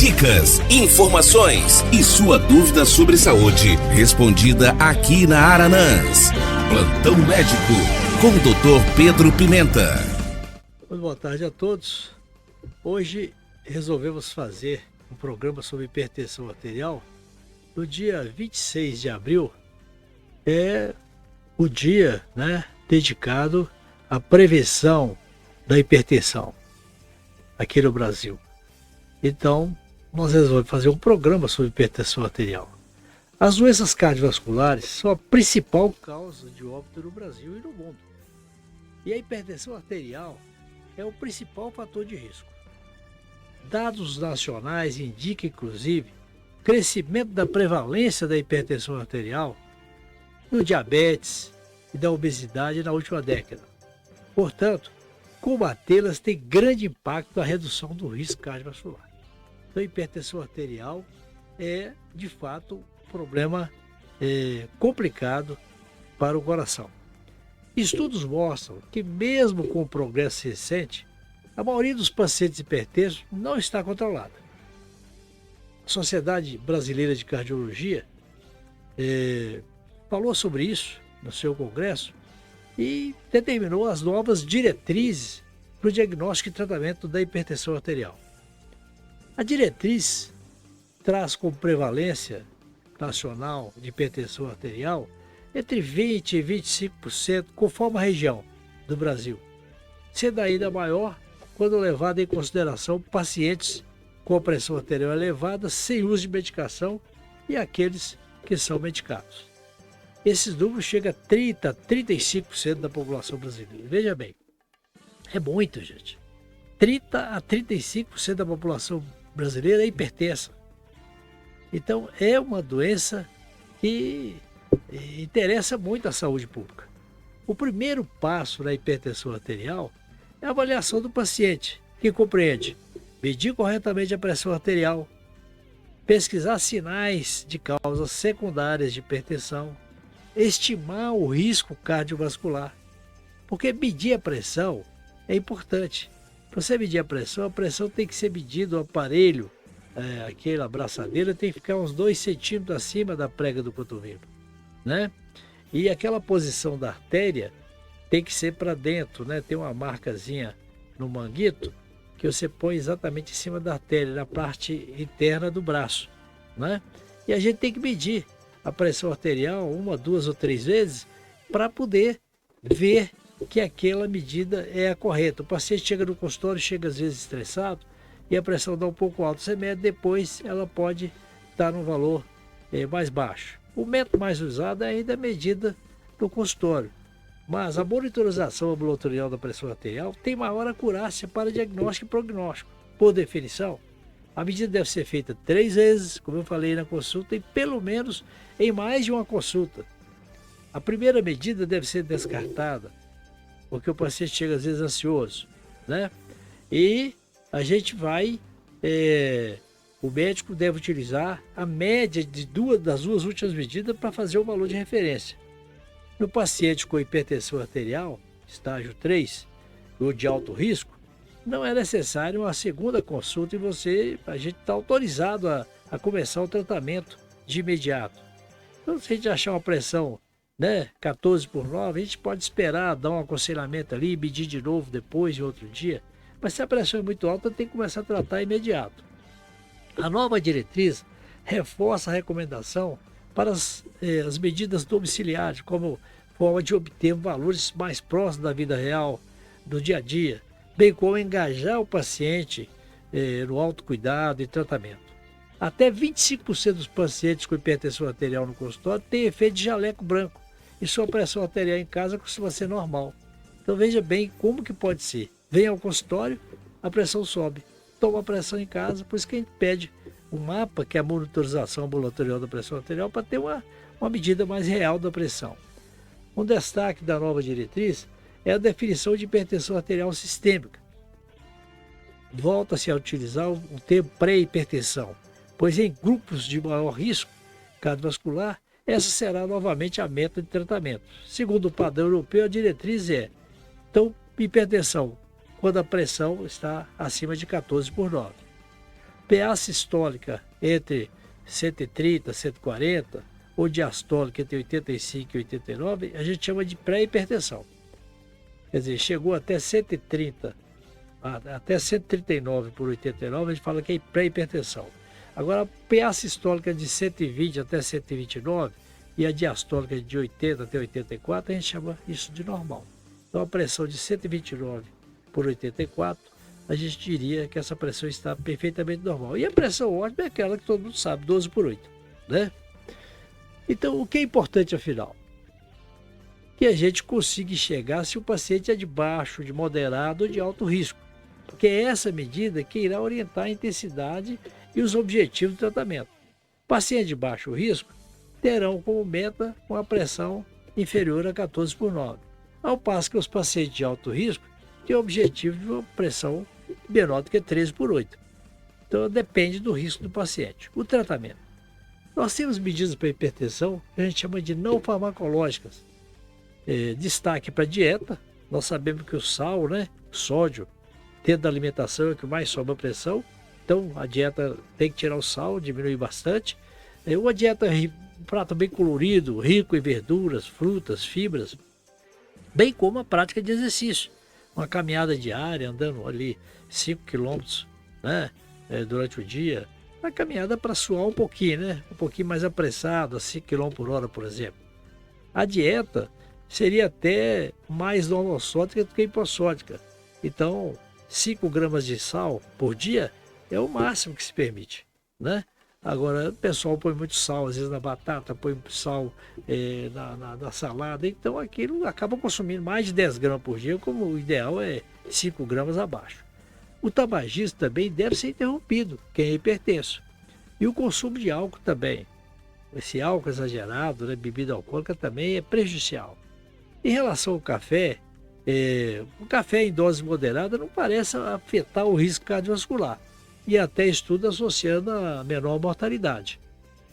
Dicas, informações e sua dúvida sobre saúde respondida aqui na Aranãs. Plantão Médico com o Dr. Pedro Pimenta. Muito boa tarde a todos. Hoje resolvemos fazer um programa sobre hipertensão arterial. No dia 26 de abril é o dia, dedicado à prevenção da hipertensão aqui no Brasil. Então, nós resolvemos fazer um programa sobre hipertensão arterial. As doenças cardiovasculares são a principal causa de óbito no Brasil e no mundo. E a hipertensão arterial é o principal fator de risco. Dados nacionais indicam, inclusive, crescimento da prevalência da hipertensão arterial, do diabetes e da obesidade na última década. Portanto, combatê-las tem grande impacto na redução do risco cardiovascular. Então, a hipertensão arterial é, de fato, um problema complicado para o coração. Estudos mostram que, mesmo com o progresso recente, a maioria dos pacientes hipertensos não está controlada. A Sociedade Brasileira de Cardiologia falou sobre isso no seu congresso e determinou as novas diretrizes para o diagnóstico e tratamento da hipertensão arterial. A diretriz traz como prevalência nacional de hipertensão arterial entre 20% e 25%, conforme a região do Brasil, sendo ainda maior quando levado em consideração pacientes com pressão arterial elevada, sem uso de medicação e aqueles que são medicados. Esses números chegam a 30% a 35% da população brasileira. Veja bem, é muito, gente. 30% a 35% da população brasileira é hipertensa. Então, é uma doença que interessa muito à saúde pública. O primeiro passo na hipertensão arterial é a avaliação do paciente, que compreende medir corretamente a pressão arterial, pesquisar sinais de causas secundárias de hipertensão, estimar o risco cardiovascular, porque medir a pressão é importante. Para você medir a pressão tem que ser medida, o aparelho, aquela abraçadeira tem que ficar uns 2 centímetros acima da prega do cotovelo, E aquela posição da artéria tem que ser para dentro, Tem uma marcazinha no manguito que você põe exatamente em cima da artéria, na parte interna do braço, E a gente tem que medir a pressão arterial 1, 2 ou 3 vezes para poder ver que aquela medida é a correta. O paciente chega no consultório, chega às vezes estressado e a pressão dá um pouco alta. Você mede, depois ela pode estar num valor mais baixo. O método mais usado é ainda a medida no consultório. Mas a monitorização ambulatorial da pressão arterial tem maior acurácia para diagnóstico e prognóstico. Por definição, a medida deve ser feita 3 vezes, como eu falei na consulta, e pelo menos em mais de uma consulta. A primeira medida deve ser descartada, porque o paciente chega às vezes ansioso, E a gente vai, o médico deve utilizar a média das duas últimas medidas para fazer o valor de referência. No paciente com hipertensão arterial, estágio 3, ou de alto risco, não é necessário uma segunda consulta e a gente está autorizado a começar o tratamento de imediato. Então, se a gente achar uma pressão 14/9, a gente pode esperar, dar um aconselhamento ali, medir de novo depois, em outro dia. Mas se a pressão é muito alta, tem que começar a tratar imediato. A nova diretriz reforça a recomendação para as medidas domiciliares, como forma de obter valores mais próximos da vida real, do dia a dia, bem como engajar o paciente no autocuidado e tratamento. Até 25% dos pacientes com hipertensão arterial no consultório têm efeito de jaleco branco e sua pressão arterial em casa costuma ser normal. Então veja bem como que pode ser. Vem ao consultório, a pressão sobe. Toma a pressão em casa, por isso que a gente pede um mapa, que é a monitorização ambulatorial da pressão arterial, para ter uma medida mais real da pressão. Um destaque da nova diretriz é a definição de hipertensão arterial sistêmica. Volta-se a utilizar o termo pré-hipertensão, pois em grupos de maior risco cardiovascular, essa será novamente a meta de tratamento. Segundo o padrão europeu, a diretriz é, então, hipertensão, quando a pressão está acima de 14/9. PA sistólica entre 130, 140, ou diastólica entre 85 e 89, a gente chama de pré-hipertensão. Quer dizer, chegou até 130, até 139 por 89, a gente fala que é pré-hipertensão. Agora, a PA sistólica de 120 até 129 e a diastólica de 80 até 84, a gente chama isso de normal. Então, a pressão de 129 por 84, a gente diria que essa pressão está perfeitamente normal. E a pressão ótima é aquela que todo mundo sabe, 12 por 8, né? Então, o que é importante, afinal? Que a gente consiga chegar se o paciente é de baixo, de moderado ou de alto risco. Porque é essa medida que irá orientar a intensidade e os objetivos do tratamento. Pacientes de baixo risco terão como meta uma pressão inferior a 14 por 9, ao passo que os pacientes de alto risco têm o objetivo de uma pressão menor do que 13 por 8. Então depende do risco do paciente. O tratamento. Nós temos medidas para hipertensão que a gente chama de não farmacológicas. Destaque para a dieta. Nós sabemos que o sal, né, sódio, dentro da alimentação é o que mais sobe a pressão. Então a dieta tem que tirar o sal, diminuir bastante. Uma dieta, um prato bem colorido, rico em verduras, frutas, fibras, bem como a prática de exercício. Uma caminhada diária, andando ali 5 quilômetros, né, durante o dia. Uma caminhada para suar um pouquinho, né? Um pouquinho mais apressado, a 5 km por hora, por exemplo. A dieta seria até mais normosódica do que hipossódica. Então, 5 gramas de sal por dia é o máximo que se permite, né? Agora, o pessoal põe muito sal, às vezes na batata, põe sal na salada, então aquilo acaba consumindo mais de 10 gramas por dia, como o ideal é 5 gramas abaixo. O tabagismo também deve ser interrompido, quem é hipertenso. E o consumo de álcool também. Esse álcool exagerado, né, bebida alcoólica, também é prejudicial. Em relação ao café, o café em dose moderada não parece afetar o risco cardiovascular. E até estudo associando a menor mortalidade.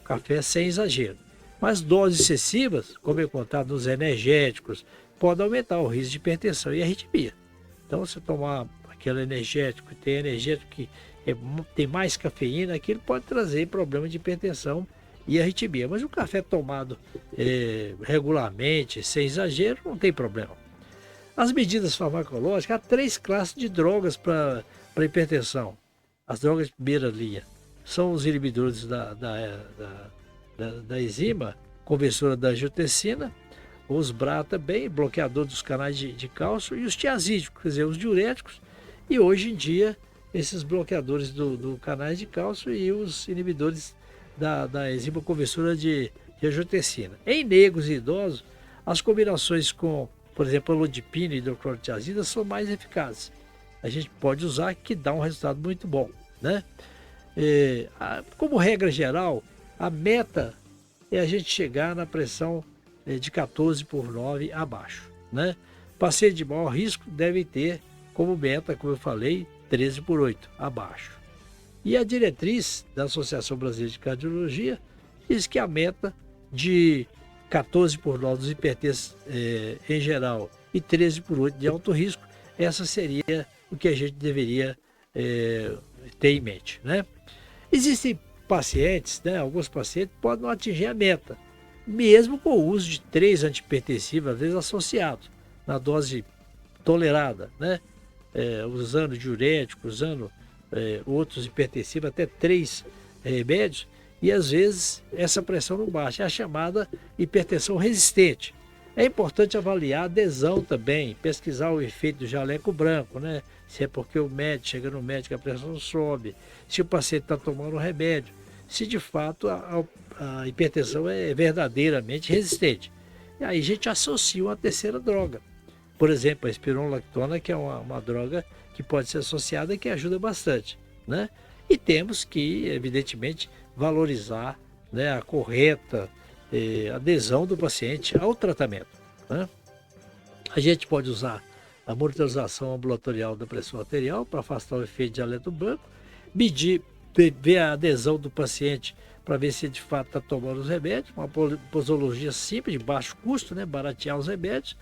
Café sem exagero. Mas doses excessivas, como é contado nos energéticos, podem aumentar o risco de hipertensão e arritmia. Então, se tomar aquele energético, tem energético que tem mais cafeína, aquilo pode trazer problema de hipertensão e arritmia. Mas o café tomado regularmente, sem exagero, não tem problema. As medidas farmacológicas, há 3 classes de drogas para hipertensão. As drogas de primeira linha são os inibidores da enzima conversora da angiotensina, os BRA também, bloqueador dos canais de cálcio, e os tiazídicos, quer dizer, os diuréticos, e hoje em dia esses bloqueadores do canais de cálcio e os inibidores da enzima conversora de angiotensina. Em negros e idosos, as combinações com, por exemplo, alodipina e hidroclorotiazida são mais eficazes. A gente pode usar, que dá um resultado muito bom, né? Como regra geral, a meta é a gente chegar na pressão de 14 por 9 abaixo, né? Pacientes de maior risco devem ter como meta, como eu falei, 13 por 8 abaixo. E a diretriz da Associação Brasileira de Cardiologia diz que a meta de 14 por 9 dos hipertensos em geral e 13 por 8 de alto risco, essa seria o que a gente deveria ter em mente, né? Existem pacientes, né, alguns pacientes podem não atingir a meta, mesmo com o uso de 3 antihipertensivos, às vezes associados, na dose tolerada, né? Usando diurético, usando outros hipertensivos, até 3 remédios, e às vezes essa pressão não baixa, é a chamada hipertensão resistente. É importante avaliar a adesão também, pesquisar o efeito do jaleco branco, né? Se é porque o médico, chega no médico, a pressão sobe, se o paciente está tomando um remédio, se de fato a hipertensão é verdadeiramente resistente. E aí a gente associa uma terceira droga. Por exemplo, a espironolactona, que é uma droga que pode ser associada e que ajuda bastante, né? E temos que, evidentemente, valorizar, né, a correta adesão do paciente ao tratamento, né? A gente pode usar a monitorização ambulatorial da pressão arterial para afastar o efeito de alerta branco, ver a adesão do paciente para ver se de fato está tomando os remédios, uma posologia simples, de baixo custo, né, baratear os remédios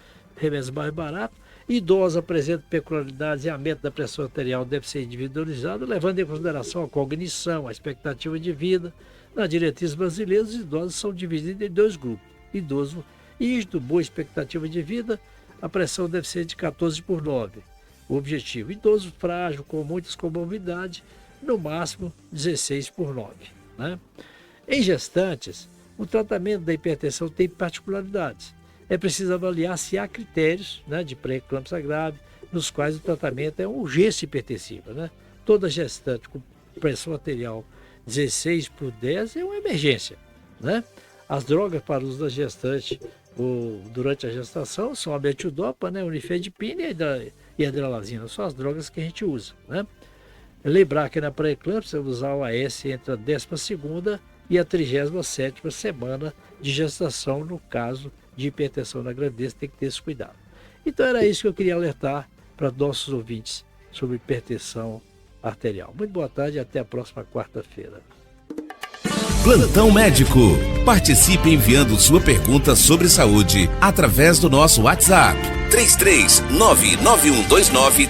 mais baratos, Idosos apresentam peculiaridades e a meta da pressão arterial deve ser individualizada, levando em consideração a cognição, a expectativa de vida. Na diretriz brasileira, os idosos são divididos em 2 grupos. Idoso rígido, boa expectativa de vida, a pressão deve ser de 14/9. O objetivo, idoso frágil, com muitas comorbidades, no máximo 16/9. Né? Em gestantes, o tratamento da hipertensão tem particularidades. É preciso avaliar se há critérios, né, de pré-eclâmpsia grave, nos quais o tratamento é uma urgência hipertensiva. Né? Toda gestante com pressão arterial 16/10 é uma emergência. Né? As drogas para o uso da gestante durante a gestação são a metildopa, né, unifedipina e a hidralazina. São as drogas que a gente usa. Né? Lembrar que na pré-eclâmpsia usar o AS entre a 12ª e a 37ª semana de gestação, no caso de hipertensão na gravidez, tem que ter esse cuidado. Então era isso que eu queria alertar para nossos ouvintes sobre hipertensão arterial. Muito boa tarde e até a próxima quarta-feira. Plantão Médico. Participe enviando sua pergunta sobre saúde através do nosso WhatsApp 3399129